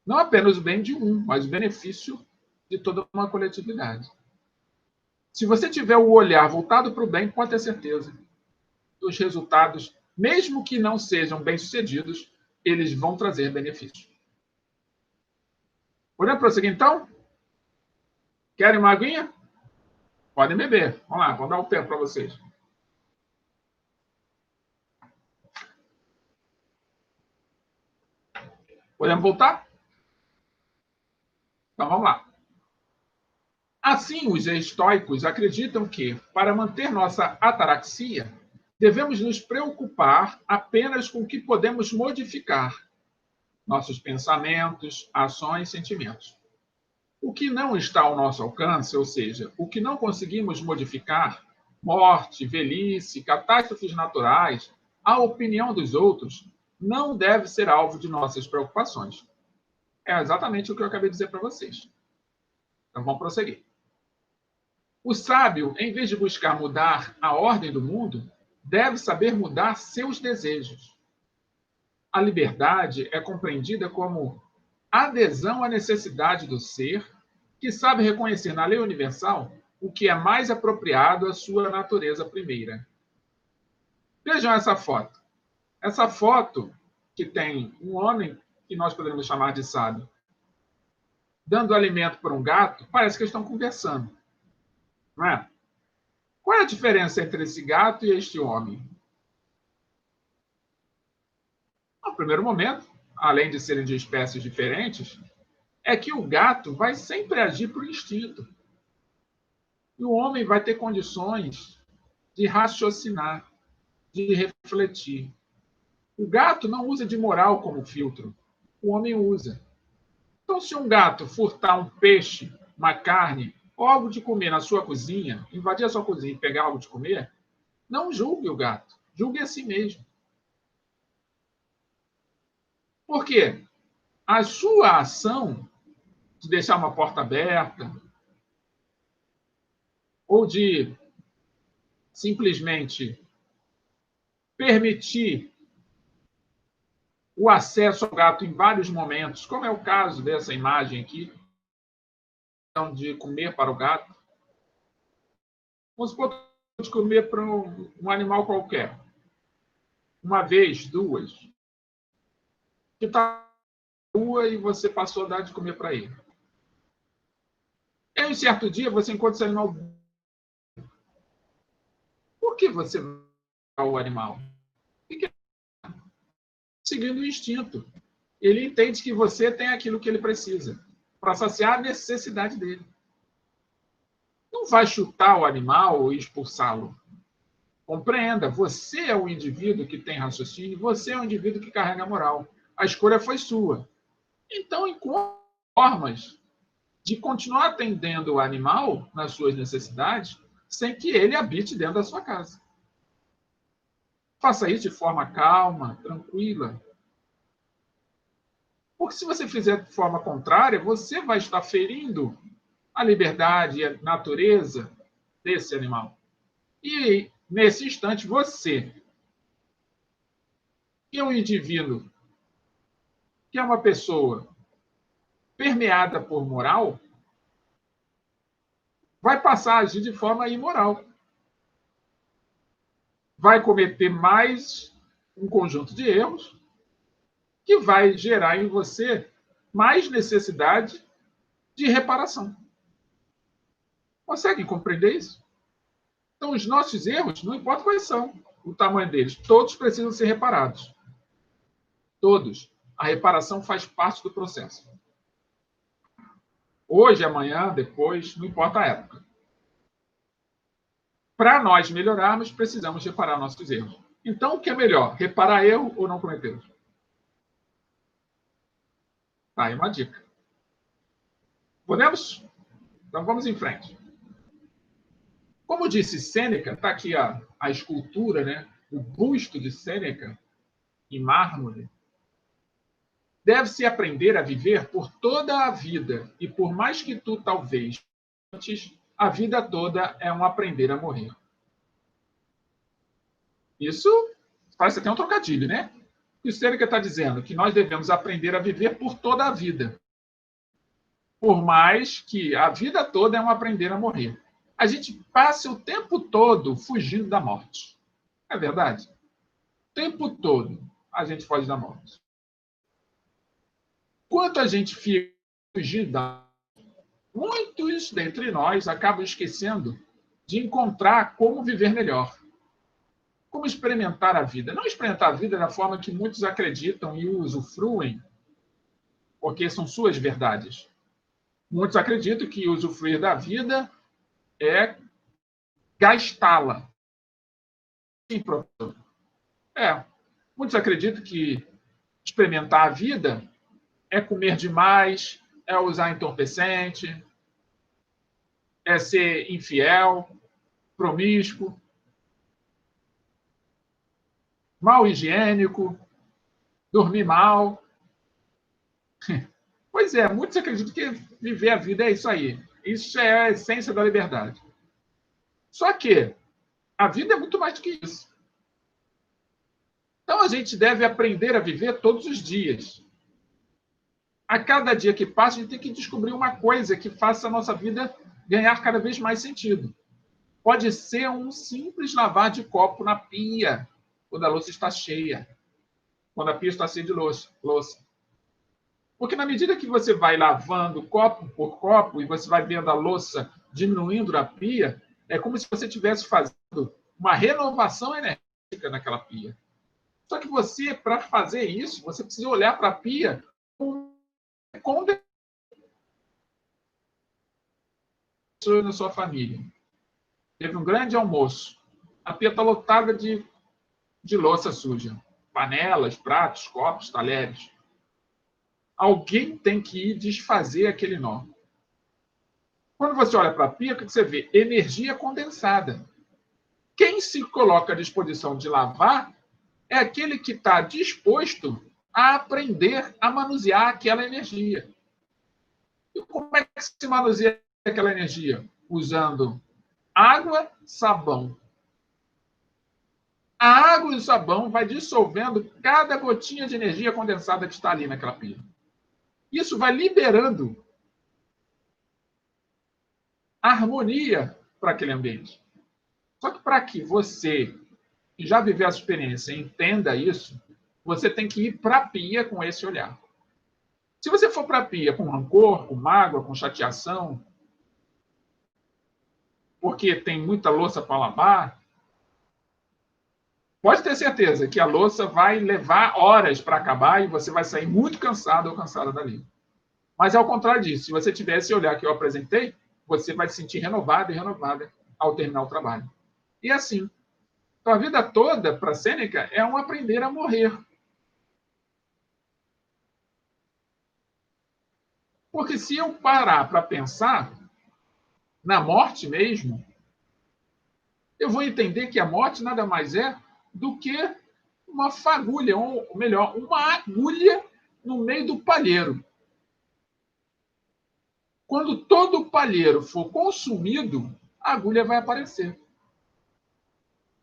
Speaker 1: Não apenas o bem de um, mas o benefício de toda uma coletividade. Se você tiver o olhar voltado para o bem, pode ter certeza, os resultados, mesmo que não sejam bem-sucedidos, eles vão trazer benefício. Podemos prosseguir, então? Querem uma aguinha? Podem beber. Vamos lá, vou dar um tempo para vocês. Podemos voltar? Então vamos lá. Assim, os estoicos acreditam que, para manter nossa ataraxia, devemos nos preocupar apenas com o que podemos modificar, nossos pensamentos, ações, sentimentos. O que não está ao nosso alcance, ou seja, o que não conseguimos modificar, morte, velhice, catástrofes naturais, a opinião dos outros, não deve ser alvo de nossas preocupações. É exatamente o que eu acabei de dizer para vocês. Então vamos prosseguir. O sábio, em vez de buscar mudar a ordem do mundo, deve saber mudar seus desejos. A liberdade é compreendida como adesão à necessidade do ser, que sabe reconhecer na lei universal o que é mais apropriado à sua natureza primeira. Vejam essa foto. Essa foto que tem um homem, que nós poderíamos chamar de sábio, dando alimento para um gato, parece que eles estão conversando. Não é? Qual é a diferença entre esse gato e este homem? No primeiro momento, além de serem de espécies diferentes, é que o gato vai sempre agir por instinto. E o homem vai ter condições de raciocinar, de refletir. O gato não usa de moral como filtro. O homem usa. Então, se um gato furtar um peixe, uma carne, ou algo de comer na sua cozinha, invadir a sua cozinha e pegar algo de comer, não julgue o gato. Julgue a si mesmo. Por quê? A sua ação de deixar uma porta aberta, ou de simplesmente permitir o acesso ao gato em vários momentos, como é o caso dessa imagem aqui, de comer para o gato. Vamos supor de comer para um animal qualquer. Uma vez, duas. Que está na rua e você passou a dar de comer para ele. E aí, um certo dia, você encontra esse animal. Por que você o animal? O que é? Seguindo o instinto. Ele entende que você tem aquilo que ele precisa para saciar a necessidade dele. Não vai chutar o animal ou expulsá-lo. Compreenda, você é o indivíduo que tem raciocínio, você é o indivíduo que carrega a moral. A escolha foi sua. Então, encontre formas de continuar atendendo o animal nas suas necessidades sem que ele habite dentro da sua casa. Faça isso de forma calma, tranquila. Porque se você fizer de forma contrária, você vai estar ferindo a liberdade e a natureza desse animal. E, nesse instante, você, que é um indivíduo, que é uma pessoa permeada por moral, vai passar a agir de forma imoral. Vai cometer mais um conjunto de erros que vai gerar em você mais necessidade de reparação. Conseguem compreender isso? Então, os nossos erros, não importa quais são o tamanho deles, todos precisam ser reparados. Todos. A reparação faz parte do processo. Hoje, amanhã, depois, não importa a época. Para nós melhorarmos, precisamos reparar nossos erros. Então, o que é melhor? Reparar erro ou não cometer erros? Tá aí uma dica. Podemos? Então, vamos em frente. Como disse Sêneca, está aqui a escultura, né? O busto de Sêneca, em mármore. Deve-se aprender a viver por toda a vida, e por mais que tu talvez antes, a vida toda é um aprender a morrer. Isso parece até um trocadilho, né? O Sêneca está dizendo que nós devemos aprender a viver por toda a vida. Por mais que a vida toda é um aprender a morrer. A gente passa o tempo todo fugindo da morte. É verdade? O tempo todo a gente foge da morte. Quanto a gente fica fugindo da morte, muitos dentre nós acabam esquecendo de encontrar como viver melhor. Como experimentar a vida. Não experimentar a vida da forma que muitos acreditam e usufruem, porque são suas verdades. Muitos acreditam que usufruir da vida é gastá-la. Sim, professor. Muitos acreditam que experimentar a vida é comer demais, é usar entorpecente, é ser infiel, promíscuo, mal higiênico, dormir mal. Pois é, muitos acreditam que viver a vida é isso aí. Isso é a essência da liberdade. Só que a vida é muito mais do que isso. Então a gente deve aprender a viver todos os dias. A cada dia que passa, a gente tem que descobrir uma coisa que faça a nossa vida ganhar cada vez mais sentido. Pode ser um simples lavar de copo na pia, quando a louça está cheia, quando a pia está cheia de louça. Porque na medida que você vai lavando copo por copo e você vai vendo a louça diminuindo na pia, é como se você estivesse fazendo uma renovação energética naquela pia. Só que você, para fazer isso, você precisa olhar para a pia com pessoas na sua família. Teve um grande almoço. A pia está lotada de louça suja. Panelas, pratos, copos, talheres. Alguém tem que ir desfazer aquele nó. Quando você olha para a pia, o que você vê? Energia condensada. Quem se coloca à disposição de lavar é aquele que está disposto a aprender a manusear aquela energia. E como é que se manuseia aquela energia? Usando água, sabão. A água e o sabão vai dissolvendo cada gotinha de energia condensada que está ali naquela pia. Isso vai liberando harmonia para aquele ambiente. Só que para que você, que já viveu essa experiência, entenda isso, você tem que ir para a pia com esse olhar. Se você for para a pia com rancor, com mágoa, com chateação, porque tem muita louça para lavar, Pode ter certeza que a louça vai levar horas para acabar e você vai sair muito cansado ou cansada dali. Mas, ao contrário disso, se você tiver esse olhar que eu apresentei, você vai se sentir renovado e renovada ao terminar o trabalho. E assim. Então, a vida toda, para Sêneca, é um aprender a morrer. Porque se eu parar para pensar na morte mesmo, eu vou entender que a morte nada mais é do que uma fagulha, ou melhor, uma agulha no meio do palheiro. Quando todo o palheiro for consumido, a agulha vai aparecer.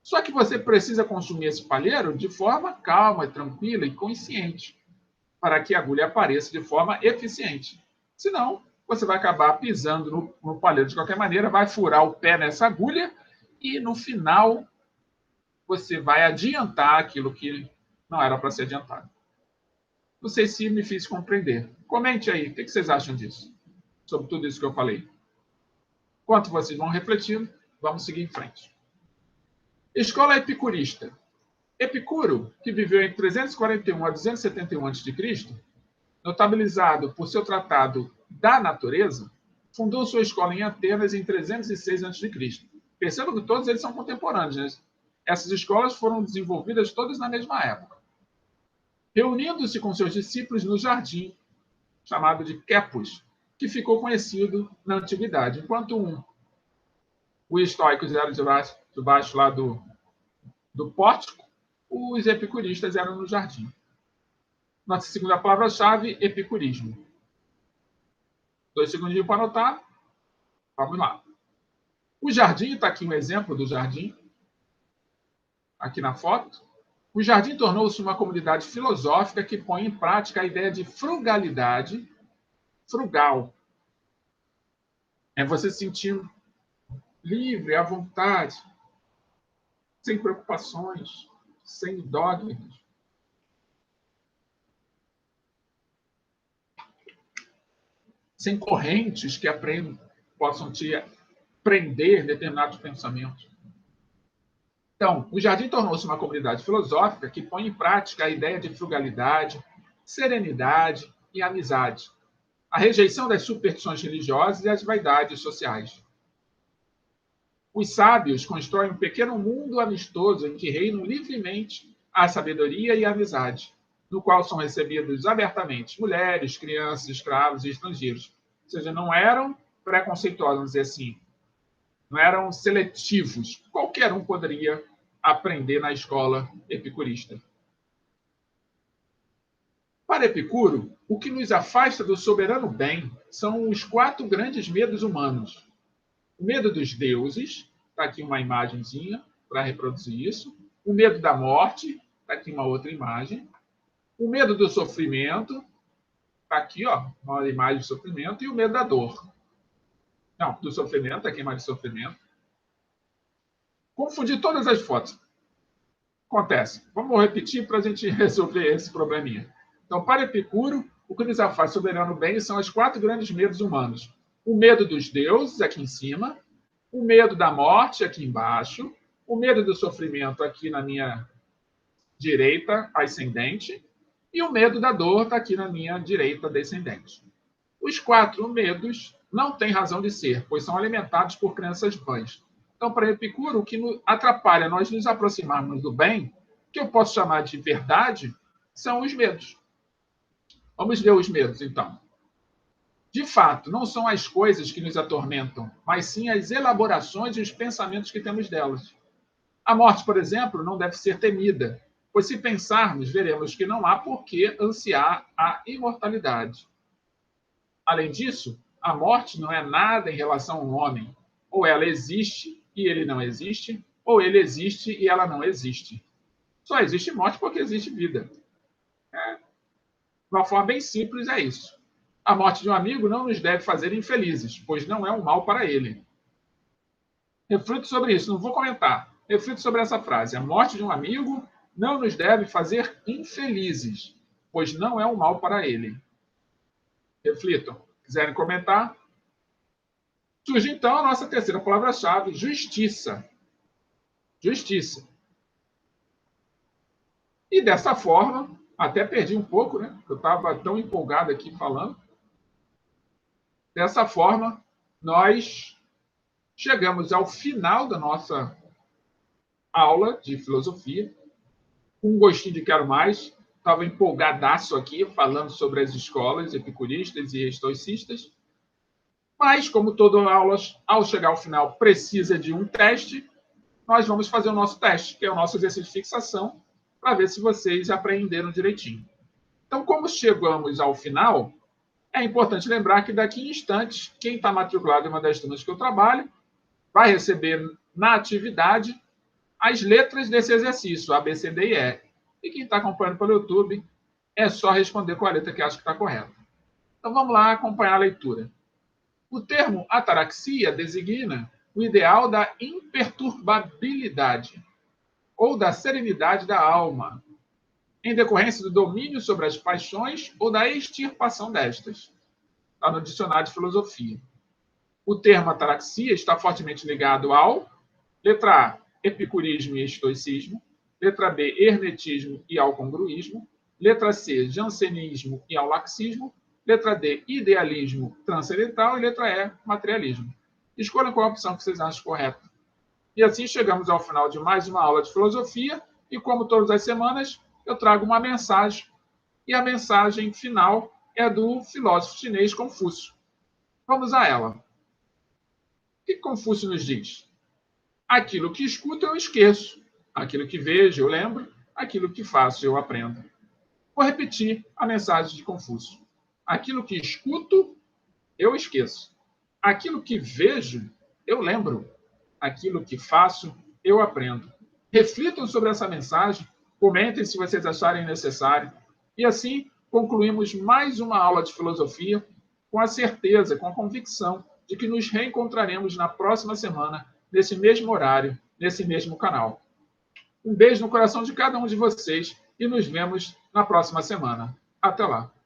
Speaker 1: Só que você precisa consumir esse palheiro de forma calma, tranquila e consciente, para que a agulha apareça de forma eficiente. Senão, você vai acabar pisando no palheiro de qualquer maneira, vai furar o pé nessa agulha e, no final, você vai adiantar aquilo que não era para ser adiantado. Não sei se me fiz compreender. Comente aí, o que vocês acham disso? Sobre tudo isso que eu falei. Enquanto vocês vão refletindo, vamos seguir em frente. Escola epicurista. Epicuro, que viveu em 341 a 271 a.C., notabilizado por seu tratado da natureza, fundou sua escola em Atenas em 306 a.C. Percebam que todos eles são contemporâneos. Né? Essas escolas foram desenvolvidas todas na mesma época. Reunindo-se com seus discípulos no jardim, chamado de Quepos, que ficou conhecido na antiguidade, enquanto os estoicos eram debaixo lá do pórtico, os epicuristas eram no jardim. Nossa segunda palavra-chave, epicurismo. 2 segundinhos para anotar. Vamos lá. O jardim, está aqui um exemplo do jardim, aqui na foto. O jardim tornou-se uma comunidade filosófica que põe em prática a ideia de frugalidade. Frugal é você se sentir livre, à vontade, sem preocupações, sem dogmas. Sem correntes que possam te prender determinados pensamentos. Então, o jardim tornou-se uma comunidade filosófica que põe em prática a ideia de frugalidade, serenidade e amizade, a rejeição das superstições religiosas e as vaidades sociais. Os sábios constroem um pequeno mundo amistoso em que reinam livremente a sabedoria e a amizade, no qual são recebidos abertamente mulheres, crianças, escravos e estrangeiros. Ou seja, não eram preconceituosos, vamos dizer assim, não eram seletivos. Qualquer um poderia aprender na escola epicurista. Para Epicuro, o que nos afasta do soberano bem são os 4 grandes medos humanos. O medo dos deuses, está aqui uma imagenzinha para reproduzir isso. O medo da morte, está aqui uma outra imagem. O medo do sofrimento, está aqui uma imagem de sofrimento. E o medo da dor. Não, do sofrimento, está aqui a imagem de sofrimento. Confundi todas as fotos. Acontece. Vamos repetir para a gente resolver esse probleminha. Então, para Epicuro, o que nos afasta soberano bem são os 4 grandes medos humanos. O medo dos deuses, aqui em cima. O medo da morte, aqui embaixo. O medo do sofrimento, aqui na minha direita, ascendente. E o medo da dor está aqui na minha direita, descendente. Os 4 medos não têm razão de ser, pois são alimentados por crenças vãs. Então, para Epicuro, o que atrapalha nós nos aproximarmos do bem, que eu posso chamar de verdade, são os medos. Vamos ver os medos, então. De fato, não são as coisas que nos atormentam, mas sim as elaborações e os pensamentos que temos delas. A morte, por exemplo, não deve ser temida, pois se pensarmos, veremos que não há por que ansiar a imortalidade. Além disso, a morte não é nada em relação ao homem. Ou ela existe e ele não existe, ou ele existe e ela não existe. Só existe morte porque existe vida. De uma forma bem simples, é isso. A morte de um amigo não nos deve fazer infelizes, pois não é um mal para ele. Reflito sobre isso, não vou comentar. Reflito sobre essa frase. A morte de um amigo não nos deve fazer infelizes, pois não é um mal para ele. Reflitam. Quiserem comentar? Surge então a nossa terceira palavra-chave, justiça. Justiça. E dessa forma, até perdi um pouco, né? Eu estava tão empolgado aqui falando. Dessa forma, nós chegamos ao final da nossa aula de filosofia, com um gostinho de quero mais. Estava empolgadaço aqui, falando sobre as escolas epicuristas e estoicistas. Mas, como toda aula, ao chegar ao final, precisa de um teste, nós vamos fazer o nosso teste, que é o nosso exercício de fixação, para ver se vocês aprenderam direitinho. Então, como chegamos ao final, é importante lembrar que daqui a instantes, quem está matriculado em uma das turmas que eu trabalho vai receber na atividade as letras desse exercício, A, B, C, D e E. E quem está acompanhando pelo YouTube, é só responder com a letra que acha que está correta. Então vamos lá acompanhar a leitura. O termo ataraxia designa o ideal da imperturbabilidade ou da serenidade da alma, em decorrência do domínio sobre as paixões ou da extirpação destas. Está no dicionário de filosofia. O termo ataraxia está fortemente ligado ao, letra A, epicurismo e estoicismo, letra B, hermetismo e ao congruísmo, letra C, jansenismo e ao laxismo, letra D, idealismo transcendental e letra E, materialismo. Escolham qual a opção que vocês acham correta. E assim chegamos ao final de mais uma aula de filosofia e, como todas as semanas, eu trago uma mensagem e a mensagem final é do filósofo chinês Confúcio. Vamos a ela. O que Confúcio nos diz? Aquilo que escuto eu esqueço, aquilo que vejo eu lembro, aquilo que faço eu aprendo. Vou repetir a mensagem de Confúcio. Aquilo que escuto eu esqueço, aquilo que vejo eu lembro, aquilo que faço eu aprendo. Reflitam sobre essa mensagem, comentem se vocês acharem necessário. E assim concluímos mais uma aula de filosofia com a certeza, com a convicção de que nos reencontraremos na próxima semana, nesse mesmo horário, nesse mesmo canal. Um beijo no coração de cada um de vocês e nos vemos na próxima semana. Até lá!